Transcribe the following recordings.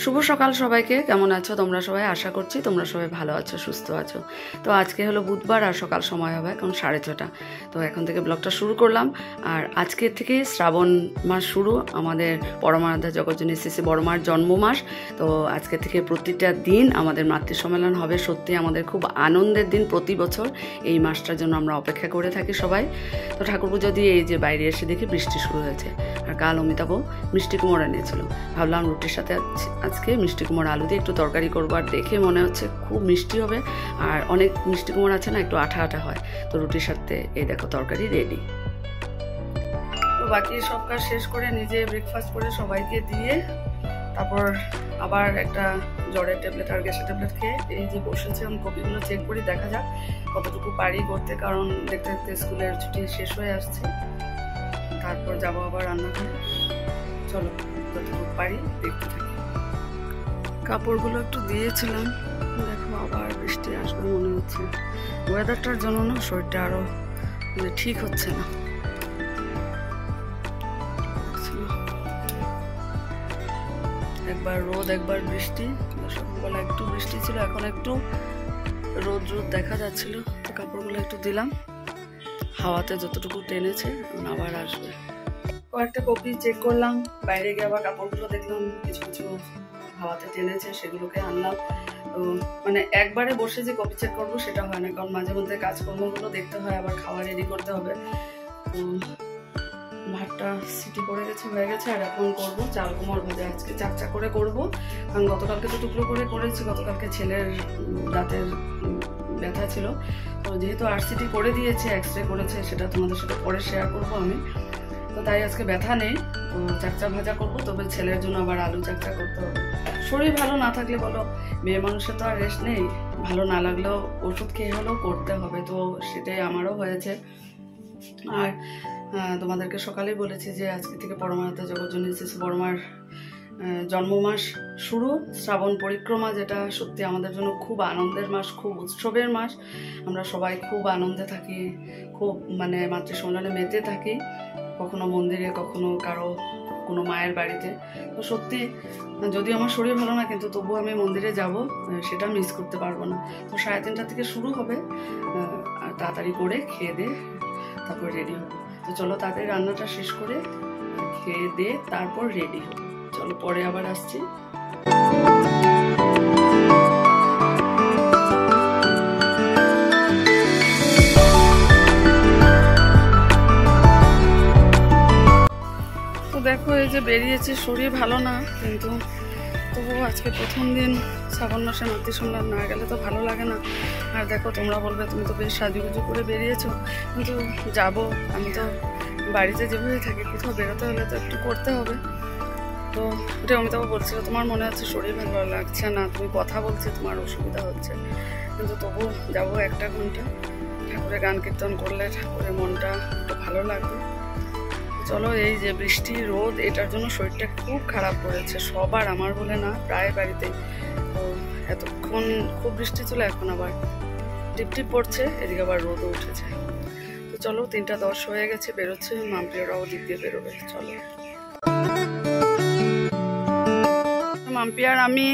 শুভ সকাল সবাইকে। কেমন আছো তোমরা সবাই? আশা করছি তোমরা সবাই ভালো আছো, সুস্থ আছো। তো আজকে হলো বুধবার আর সকাল সময় হবে এখন 6:30। তো এখন থেকে ব্লগটা শুরু করলাম। আর আজকের থেকে শ্রাবণ মাস শুরু, আমাদের পরমারাধ্যা জগজ্জনী শ্রী বড় মার জন্ম মাস। তো আজকে থেকে প্রতিটা দিন আমাদের মাতৃ সম্মেলন হবে। সত্যি আমাদের খুব আনন্দের দিন, প্রতি বছর এই মাসটার জন্য আমরা অপেক্ষা করে থাকি সবাই। তো ঠাকুর পুজো দিয়ে এই যে বাইরে এসে দেখি বৃষ্টি শুরু হয়েছে। আর কাল অমিতাভ মিষ্টি কুমড়া এনেছিল, ভাবলাম রুটির সাথে আজকে মিষ্টি কুমড়া আলু দিয়ে একটু তরকারি করবো। আর দেখে মনে হচ্ছে খুব মিষ্টি হবে, আর অনেক মিষ্টি কুমড়া আছে না, একটু আঠা আঠা হয়। তো রুটির সাথে এই দেখো তরকারি রেডি। তো বাকি সব কাজ শেষ করে নিজে ব্রেকফাস্ট করে সবাইকে দিয়ে তারপর আবার একটা জ্বরের ট্যাবলেট আর গ্যাসের ট্যাবলেট খেয়ে এই যে বসেছে। আমি কপিগুলো চেক করি, দেখা যাক কতটুকু পারি করতে, কারণ দেখতে দেখতে স্কুলের ছুটি শেষ হয়ে আসছে। তারপর যাবো আবার রান্না করে। চলো যতটুকু পারি দেখতে থাকি। কাপড়গুলো একটু দিয়েছিলাম, দেখো আবার বৃষ্টি আসবে মনে হচ্ছে। ওয়েদারটার জন্য না শরীরটা আরো ঠিক হচ্ছে না। একবার রোদ একবার বৃষ্টি। সকালবেলা একটু বৃষ্টি ছিল, এখন একটু রোদ রোদ দেখা যাচ্ছিল। তো কাপড়গুলো একটু দিলাম, হাওয়াতে যতটুকু টেনেছে আবার আসবে। কয়েকটা কপি চেক করলাম, বাইরে গিয়ে আবার কাপড়গুলো দেখলাম কিছু কিছু হাওয়াতে টেনেছে, সেগুলোকে আনলাম। তো মানে একবারে বসে যে কপি চেক করবো সেটা হয় না, কারণ মাঝে মধ্যে কাজকর্মগুলো দেখতে হয়, আবার খাওয়া রেডি করতে হবে। তো ভাতটা সিটি পড়ে গেছে, হয়ে গেছে। আর এখন করবো চাল কুমড় ভাজা। আজকে চাকচা করে করবো, কারণ গতকালকে তো টুকরো করে করেছি। গতকালকে ছেলের দাঁতের ব্যথা ছিল, তো যেহেতু আরসিটি করে দিয়েছে, এক্সরে করেছে, সেটা তোমাদের সাথে পরে শেয়ার করবো আমি। তো তাই আজকে ব্যথা নেই, তো চাকচা ভাজা করবো। তবে ছেলের জন্য আবার আলু চাকচা করতে হবে। শরীর ভালো না থাকলে বলো, মেয়ে মানুষের তো আর রেস্ট নেই, ভালো না লাগলেও ওষুধ খেয়ে হলেও করতে হবে। তো সেটাই আমারও হয়েছে। আর তোমাদেরকে সকালেই বলেছি যে আজকে থেকে পরমারাধ্যা জগজ্জনী শ্রী বড় মার জন্ম মাস শুরু, শ্রাবণ পরিক্রমা, যেটা সত্যি আমাদের জন্য খুব আনন্দের মাস, খুব উৎসবের মাস। আমরা সবাই খুব আনন্দে থাকি, খুব মানে মাতৃ সম্মেলনে মেতে থাকি, কখনো মন্দিরে, কখনো কারো কোনো মায়ের বাড়িতে। তো সত্যি যদি আমার শরীর ভালো না, কিন্তু তবুও আমি মন্দিরে যাব, সেটা মিস করতে পারবো না। তো 3:30 থেকে শুরু হবে, তাড়াতাড়ি করে খেয়ে দিয়ে তারপর রেডি হবো। তো চলো তাড়াতাড়ি রান্নাটা শেষ করে খেয়ে দিয়ে তারপর রেডি হবো। চলো পরে আবার আসছি। তো দেখো এই যে বেরিয়েছি, শরীর ভালো না, কিন্তু তবুও আজকে প্রথম দিন শ্রাবণ মাসে মাতৃ সম্মেলন, না গেলে তো ভালো লাগে না। আর দেখো তোমরা বলবে তুমি তো বেশ সাজুগুজু করে বেরিয়েছো, কিন্তু যাব আমি তো বাড়িতে যেভাবে থাকি, কোথাও বেরোতে হলে তো একটু করতে হবে। তো ওটা অমিতাভ বলছিল, তোমার মনে হচ্ছে শরীর ভালো লাগছে না, তুমি কথা বলছো, তোমার অসুবিধা হচ্ছে, কিন্তু তবু যাবো 1টা ঘন্টা। ঠাকুরের গান কীর্তন করলে ঠাকুরের মনটা একটু ভালো লাগবে। চলো, এই যে বৃষ্টি রোদ, এটার জন্য শরীরটা খুব খারাপ করেছে সবার, আমার বলে না, প্রায় বাড়িতেই। তো এতক্ষণ খুব বৃষ্টি ছিল, এখন আবার টিপ টিপ পড়ছে, এদিকে আবার রোদও উঠেছে। তো চলো 3:10 হয়ে গেছে, বেরোচ্ছে, মাম্পিয়ারাও দিক দিয়ে বেরোবে। চলো মাম্পিয়ার আমি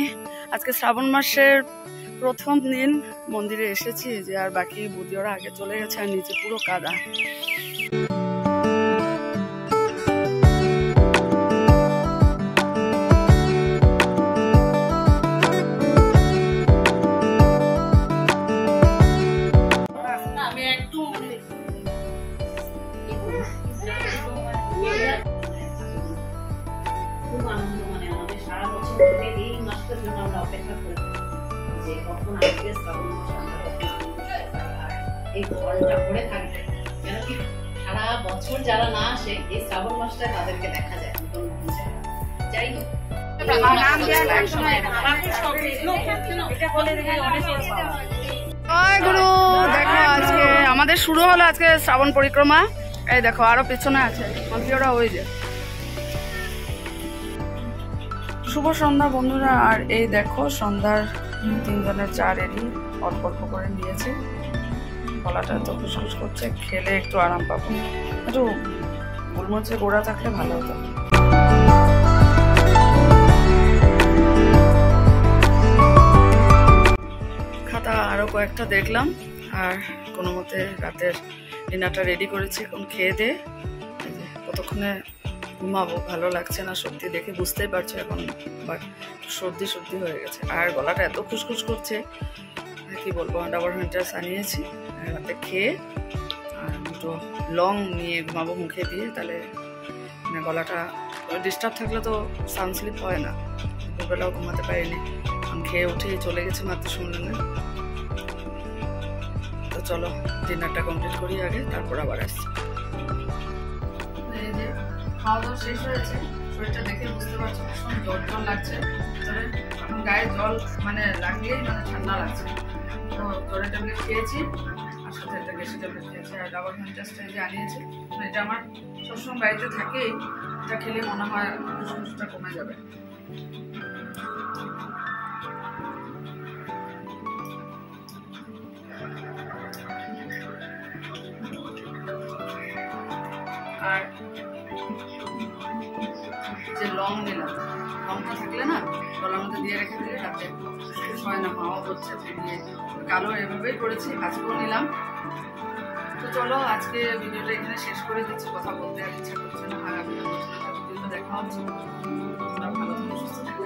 আজকে শ্রাবণ মাসের প্রথম দিন মন্দিরে এসেছি যে, আর বাকি বুদিওরা আগে চলে গেছে, আর নিচে পুরো কাদা। এই ফলটা পড়ে থাকবে, কেন কি সারা বছর যারা না আসে এই শ্রাবণ মাসটা তাদেরকে দেখা যায়। যাই হোক, দেখো আজকে আমাদের শুরু হলো আজকে শ্রাবণ পরিক্রমা। এই দেখো আরো পেছনে আছে মন্ত্রীরা, ওই যে। শুভ সন্ধ্যা বন্ধুরা। আর এই দেখো সন্ধ্যার 3 জনের চা রেডি, অল্প অল্প করে নিয়েছি। গলাটা তো খুশখুশ করছে, খেলে একটু আরাম পাবো। একটু গোলমরিচের গোড়া থাকলে ভালো হতো। কয়েকটা দেখলাম আর কোনো মতে রাতের ডিনারটা রেডি করেছি। এখন খেয়ে দিয়ে কতক্ষণে ঘুমাবো, ভালো লাগছে না সত্যি, দেখে বুঝতেই পারছো এখন সর্দি সর্দি হয়ে গেছে আর গলাটা এত খুসখুস করছে কি বলবো। ডাবর হান্টার্স আনিয়েছি, রাতে খেয়ে আর দুটো লং নিয়ে ঘুমাবো মুখে দিয়ে, তাহলে মানে গলাটা ডিস্টার্ব থাকলে তো সানস্লিপ হয় না। দুপুরবেলাও ঘুমাতে পারিনি, খেয়ে উঠে চলে গেছে মাত্র, শুনলেন না। তো চলো ডিনারটা কমপ্লিট করি আগে, তারপর আবার আসছি। এই যে খাওয়া দাওয়া শেষ হয়েছে, শরীরটা দেখে বুঝতে পারছো ভীষণ জ্বর জ্বর লাগছে ভিতরে, এখন গায়ে জল মানে লাগলেই মানে ঠান্ডা লাগছে। তো জ্বরের ট্যাবলেট খেয়েছি আর সাথে একটা গ্যাসের ট্যাবলেট খেয়েছি আর ডাবর হান্টার্সটা যে আনিয়েছি, এটা আমার সবসময় বাড়িতে থাকে, এটা খেলে মনে হয় খুসখুসটা কমে যাবে। আর যে লং নিলাম, লংটা থাকলে না গলার মধ্যে দিয়ে রেখে দিলে রাতে হয় না, মাও হচ্ছে দিয়ে কালো এভাবেই করেছি, আজকেও নিলাম। তো চলো আজকে ভিডিওটা এখানে শেষ করে দিচ্ছি, কথা বলতে আর ইচ্ছা করছে না। আর ভিডিওটা দেখা হচ্ছে, ভালো থাকো, সুস্থ থাকো।